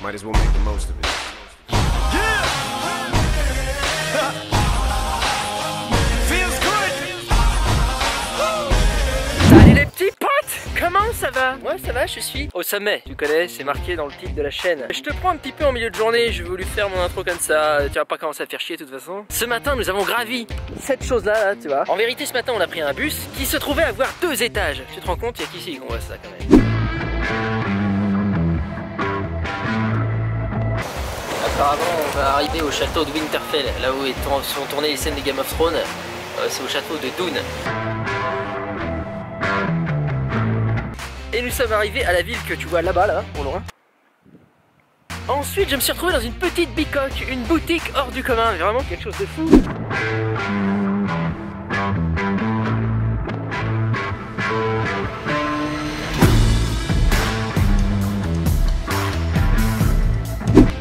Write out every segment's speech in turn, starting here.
Might as well make the most of it. Salut les petits potes, comment ça va? Moi ça va, je suis au sommet. Tu connais, c'est marqué dans le titre de la chaîne. Je te prends un petit peu en milieu de journée, j'ai voulu faire mon intro comme ça. Tu vas pas commencer à faire chier de toute façon. Ce matin nous avons gravi cette chose là, tu vois. En vérité ce matin on a pris un bus qui se trouvait avoir 2 étages. Tu te rends compte, il y a qu'ici qu'on voit ça quand même. Apparemment on va arriver au château de Winterfell, là où sont tournées les scènes des Game of Thrones. C'est au château de Dune. Et nous sommes arrivés à la ville que tu vois là-bas, là, au loin. Ensuite, je me suis retrouvé dans une petite bicoque, une boutique hors du commun, vraiment quelque chose de fou.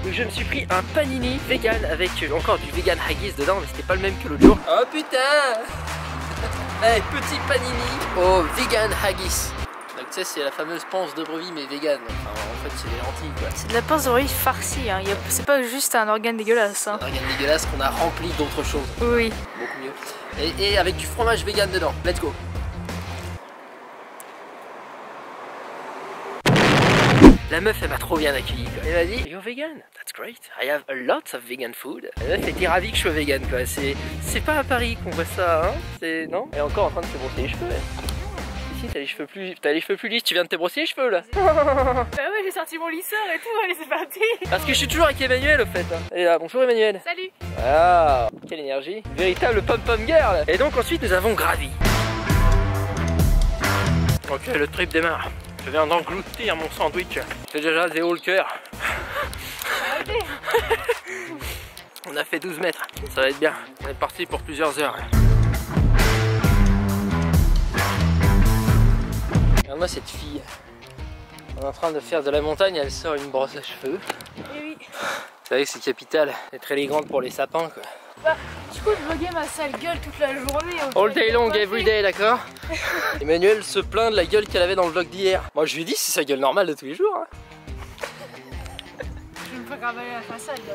Donc je me suis pris un panini vegan avec encore du vegan haggis dedans, mais c'était pas le même que l'autre jour. Oh putain! Hey, petit panini au vegan haggis. Donc tu sais, c'est la fameuse panse de brebis mais vegan. Enfin, en fait c'est des lentilles quoi. C'est de la panse de brebis farcie, hein. C'est pas juste un organe dégueulasse. Hein. Un organe dégueulasse qu'on a rempli d'autres choses. Oui. Beaucoup mieux. Et avec du fromage vegan dedans. Let's go. La meuf elle m'a trop bien accueilli quoi. Elle m'a dit you're vegan, that's great, I have a lot of vegan food. La meuf était ravie que je sois vegan quoi. C'est pas à Paris qu'on voit ça hein. C'est non. Elle est encore en train de se brosser les cheveux. Si t'as les cheveux plus lisses, tu viens de te brosser les cheveux là. Bah ouais, j'ai sorti mon lisseur et tout, allez c'est parti. Parce que je suis toujours avec Emmanuel au fait hein. Et là, bonjour Emmanuel. Salut. Ah, quelle énergie. Véritable pom-pom girl. Et donc ensuite nous avons gravi. Ok, le trip démarre. Je viens d'engloutir mon sandwich. J'ai déjà des hauts le cœur. On a fait 12 mètres. Ça va être bien. On est parti pour plusieurs heures. Regarde-moi cette fille. On est en train de faire de la montagne, elle sort une brosse à cheveux. Et oui. Vous savez que c'est capital. C'est très élégante pour les sapins quoi. Bah, du coup, je voguais ma sale gueule toute la journée. All day long, every day, d'accord. Emmanuel se plaint de la gueule qu'elle avait dans le vlog d'hier. Moi je lui ai dit c'est sa gueule normale de tous les jours. Hein. Je vais me faire gravaler la façade là.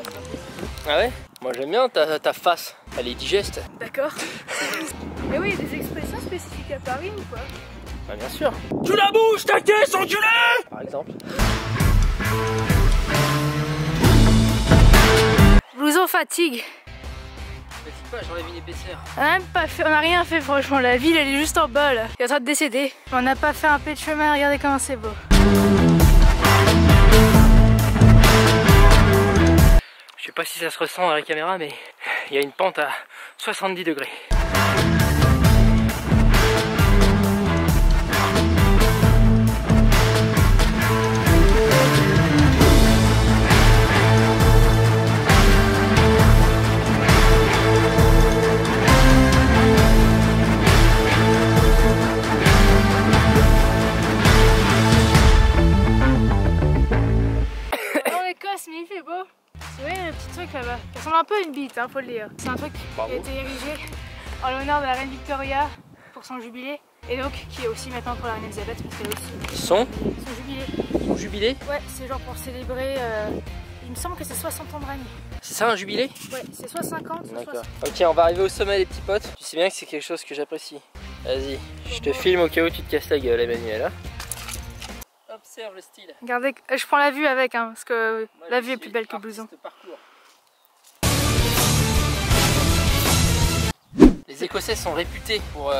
Ah ouais? Moi j'aime bien ta face. Elle est digeste. D'accord. Mais oui, il y a des expressions spécifiques à Paris ou quoi? Bah bien sûr. Tu la bouges ta caisse enculé! Par exemple. Blouson fatigue. J'enlève une épaisseur. On a même pas fait, on a rien fait franchement, la ville elle est juste en bas là. Elle est en train de décéder. On n'a pas fait un peu de chemin, regardez comment c'est beau. Je sais pas si ça se ressent dans la caméra mais il y a une pente à 70 degrés. Mais il fait beau. Tu vois, il y a un petit truc là-bas. Ça ressemble un peu à une bite, hein, faut le dire. C'est un truc qui a été érigé en l'honneur de la reine Victoria pour son jubilé. Et donc qui est aussi maintenant pour la reine Elisabeth parce qu'elle aussi. Son jubilé. Son jubilé? Ouais, c'est genre pour célébrer. Il me semble que c'est 60 ans de règne. C'est ça un jubilé? Ouais, c'est soit 50, soit 60. Ok, on va arriver au sommet les petits potes. Tu sais bien que c'est quelque chose que j'apprécie. Vas-y, je te filme au cas où tu te casses la gueule, Emmanuel. Hein. Observe le style. Regardez, je prends la vue avec, hein, parce que moi, la vue est plus belle que le blouson. Les Écossais sont réputés pour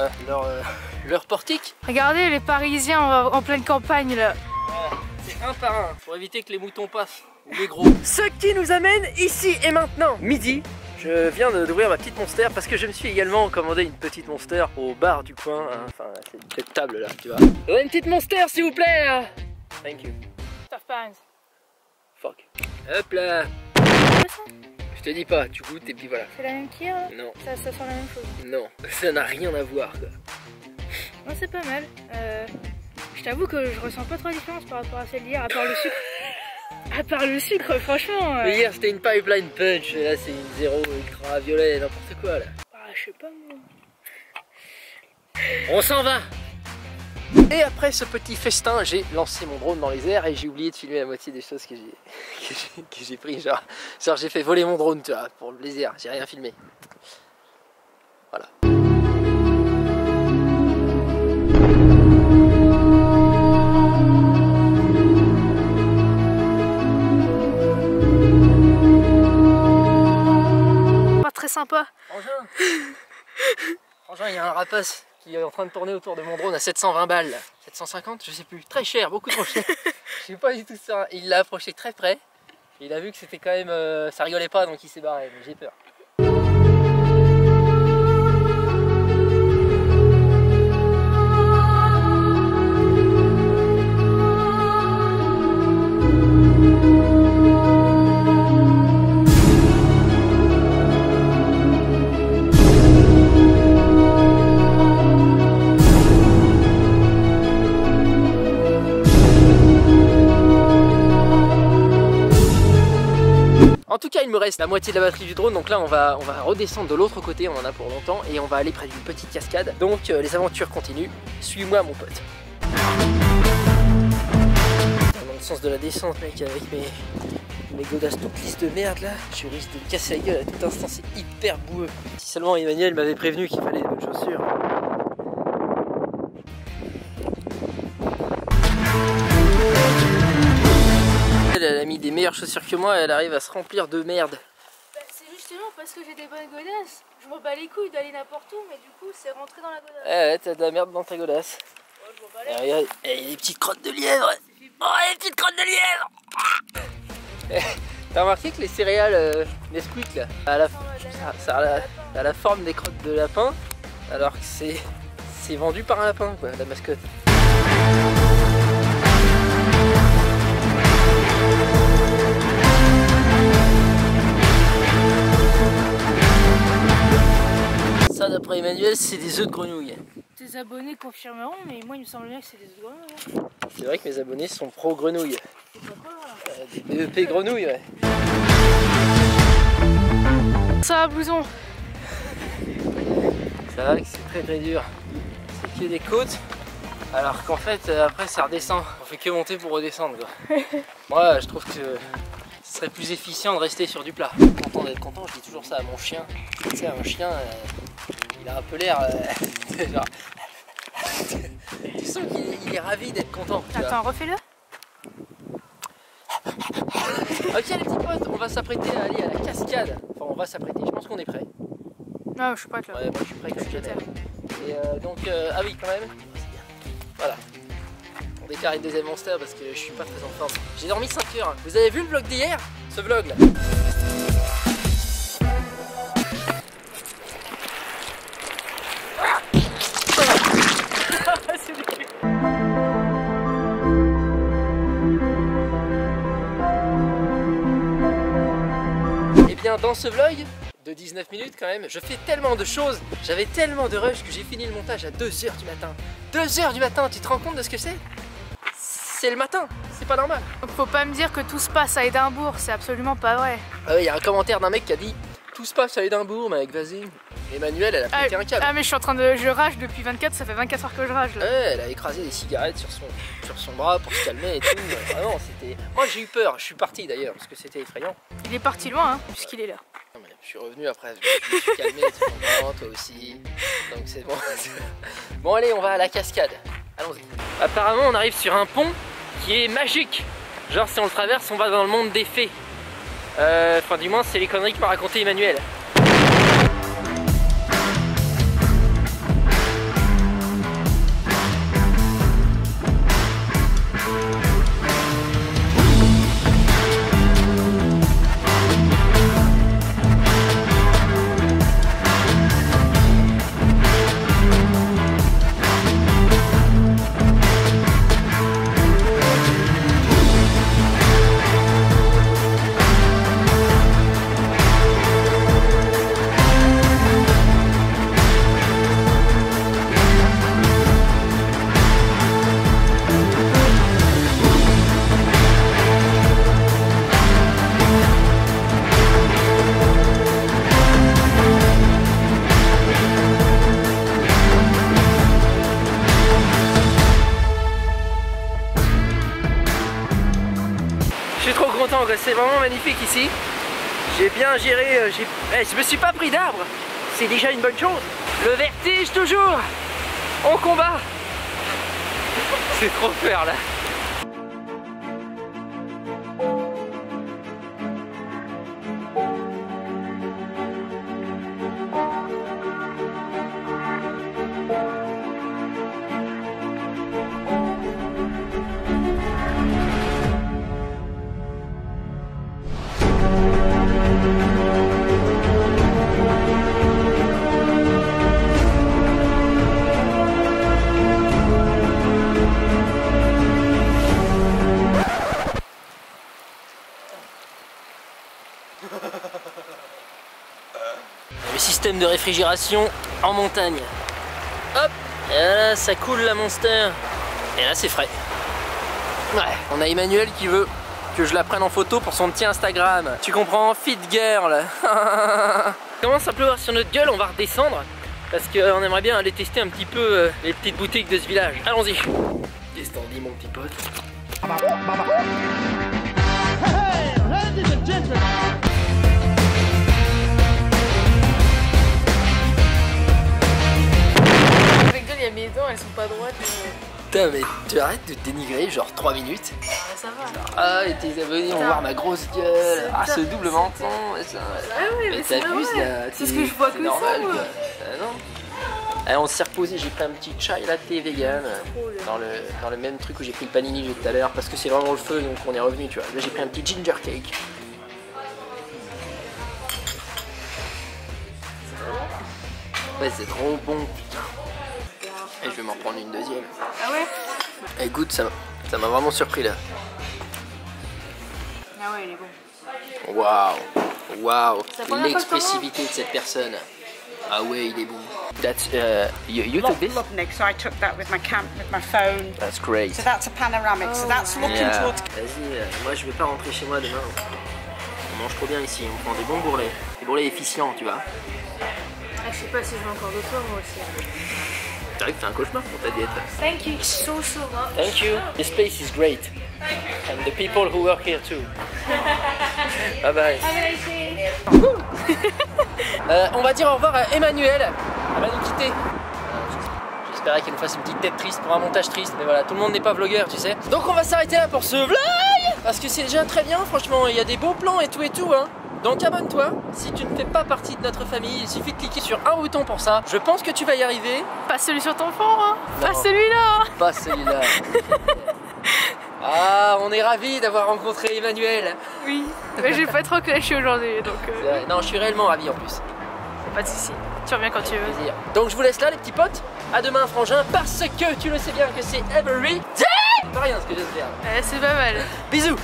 leur portique. Regardez les Parisiens en pleine campagne là. C'est un par un, pour éviter que les moutons passent, ou les gros. Ce qui nous amène ici et maintenant, midi. Je viens d'ouvrir ma petite Monster parce que je me suis également commandé une petite Monster au bar du coin. Hein. Enfin, c'est cette table là, tu vois. Une petite Monster s'il vous plaît. Thank you. Tough pants. Fuck. Hop là. Je te dis pas, tu goûtes et puis voilà. C'est la même cuillère là? Non. Ça sent la même chose? Non, ça n'a rien à voir quoi. Non, c'est pas mal. Je t'avoue que je ressens pas trop la différence par rapport à celle d'hier, à part le sucre. À part le sucre, franchement. Mais hier c'était une pipeline punch, et là c'est une zéro ultra violet, n'importe quoi là. Ah, je sais pas moi. On s'en va. Et après ce petit festin, j'ai lancé mon drone dans les airs et j'ai oublié de filmer la moitié des choses que j'ai pris. Genre j'ai fait voler mon drone, tu vois, pour le plaisir, j'ai rien filmé. Voilà. Pas très sympa. Frangin, il y a un rapace qui est en train de tourner autour de mon drone à 720 balles. 750, je sais plus. Très cher, beaucoup trop cher. Je sais pas du tout ça. Il l'a approché très près. Il a vu que c'était quand même... ça rigolait pas, donc il s'est barré. Mais j'ai peur. En tout cas, il me reste la moitié de la batterie du drone, donc là on va redescendre de l'autre côté, on en a pour longtemps, et on va aller près d'une petite cascade. Donc les aventures continuent, suis-moi mon pote. Dans le sens de la descente mec, avec mes godasses toutes lisses de merde là, je risque de me casser la gueule à tout instant, c'est hyper boueux. Si seulement Emmanuel m'avait prévenu qu'il fallait de bonnes chaussures. Elle a mis des meilleures chaussures que moi, elle arrive à se remplir de merde. Bah, c'est justement parce que j'ai des bonnes godasses. Je m'en bats les couilles d'aller n'importe où, mais du coup c'est rentré dans la godasse. Ouais, t'as de la merde dans ta godasse. Ouais, je m'en bats les Regarde, il y a des petites crottes de lièvre. Oh, les petites crottes de lièvre. T'as remarqué que les céréales Nesquik là, ça a la forme des crottes de lapin, alors que c'est vendu par un lapin quoi, la mascotte. Ça d'après Emmanuel c'est des œufs de grenouille. Tes abonnés confirmeront, mais moi il me semble bien que c'est des œufs de grenouille. C'est vrai que mes abonnés sont pro grenouille. C'est pas quoi là Des BEP grenouille ouais. Ça va blouson. Ça va que c'est très très dur. C'est que des côtes. Alors qu'en fait après ça redescend. On fait que monter pour redescendre quoi. Moi je trouve que ce serait plus efficient de rester sur du plat. Content d'être content, je dis toujours ça à mon chien. Tu sais un chien il a un peu l'air genre... Tu sens qu'il est ravi d'être content. Attends, refais-le. Ok les petits potes, on va s'apprêter à aller à la cascade. Enfin on va s'apprêter, je pense qu'on est prêt. Non, je suis prête là. Ouais, moi je suis prêt comme jamais. Et donc, ah oui quand même, voilà. On déclare une deuxième monster parce que je suis pas très en forme. J'ai dormi 5 heures. Vous avez vu le vlog d'hier? Ce vlog là. Et bien dans ce vlog de 19 minutes quand même, je fais tellement de choses, j'avais tellement de rush que j'ai fini le montage à 2h du matin. 2h du matin, tu te rends compte de ce que c'est? C'est le matin, c'est pas normal. Donc faut pas me dire que tout se passe à Édimbourg, c'est absolument pas vrai. Ah ouais, y a un commentaire d'un mec qui a dit tout se passe à Édimbourg, mec, vas-y. Emmanuel, elle a pété un câble. Ah mais je suis en train de... Je rage depuis 24, ça fait 24 heures que je rage là. Ouais, elle a écrasé des cigarettes sur son bras pour se calmer et tout. Vraiment, c'était... Moi j'ai eu peur, je suis parti d'ailleurs parce que c'était effrayant. Il est parti loin hein, puisqu'il est là. Non, mais je suis revenu après, je me suis calmé, tu comprends, toi aussi. Donc c'est bon. Bon allez, on va à la cascade. Allons-y. Apparemment on arrive sur un pont qui est magique. Genre si on le traverse, on va dans le monde des fées. Enfin du moins c'est les conneries que m'a raconté Emmanuel. suis trop content, c'est vraiment magnifique ici. J'ai bien géré, je me suis pas pris d'arbre. C'est déjà une bonne chose. Le vertige toujours. On combat. C'est trop faire là. Le système de réfrigération en montagne. Hop, et là ça coule la Monster. Et là c'est frais. Ouais, on a Emmanuel qui veut que je la prenne en photo pour son petit Instagram. Tu comprends? Fit girl. Commence à pleuvoir sur notre gueule, on va redescendre. Parce qu'on aimerait bien aller tester un petit peu les petites boutiques de ce village. Allons-y. Descendis mon petit pote. Il y a mes dents, elles sont pas droites. Putain, mais tu arrêtes de te dénigrer genre 3 minutes. Ça va. Ah, et tes abonnés vont voir ma grosse gueule. Ah, ce double menton. Ça... Ah oui, mais c'est t'abuses là. C'est ce que je vois que normal, ça, moi. Non. Allez, on s'est reposé, j'ai pris un petit chai latte vegan dans le même truc où j'ai pris le panini tout à l'heure parce que c'est vraiment le feu donc on est revenu, tu vois. Là j'ai pris un petit ginger cake. Ouais, c'est trop bon, putain. Et je vais m'en prendre une deuxième. Ah ouais? Et goûte, ça m'a vraiment surpris là. Ah ouais, il est bon. Waouh, waouh, l'expressivité de fois cette personne. Ah ouais, il est bon. That's you took this? Lubnik, so I took that with my phone. That's great. So that's a panoramic. So that's looking towards. Vas-y, moi je vais pas rentrer chez moi demain. On mange trop bien ici, on prend des bons bourrelets. Des bourrelets efficients, tu vois. Ah, je sais pas si je veux encore de toi, moi aussi. C'est vrai que t'as un cauchemar pour ta diète. Thank you so much. Thank you. This place is great. And the people who work here too. Bye bye. On va dire au revoir à Emmanuel. Elle va nous quitter. J'espérais qu'elle nous fasse une petite tête triste pour un montage triste, mais voilà, tout le monde n'est pas vlogueur, tu sais. Donc on va s'arrêter là pour ce vlog, parce que c'est déjà très bien, franchement, il y a des beaux plans et tout, hein. Donc abonne-toi, si tu ne fais pas partie de notre famille, il suffit de cliquer sur un bouton pour ça. Je pense que tu vas y arriver. Pas celui sur ton fond, hein. Pas celui-là. Pas celui-là. Ah, on est ravis d'avoir rencontré Emmanuel. Oui, mais j'ai pas trop clashé aujourd'hui, donc... Non, je suis réellement ravi en plus. Pas de soucis, tu reviens quand tu veux. Plaisir. Donc je vous laisse là les petits potes. À demain frangin, parce que tu le sais bien que c'est every day. C'est pas rien ce que je viens de faire. C'est pas mal. Bisous.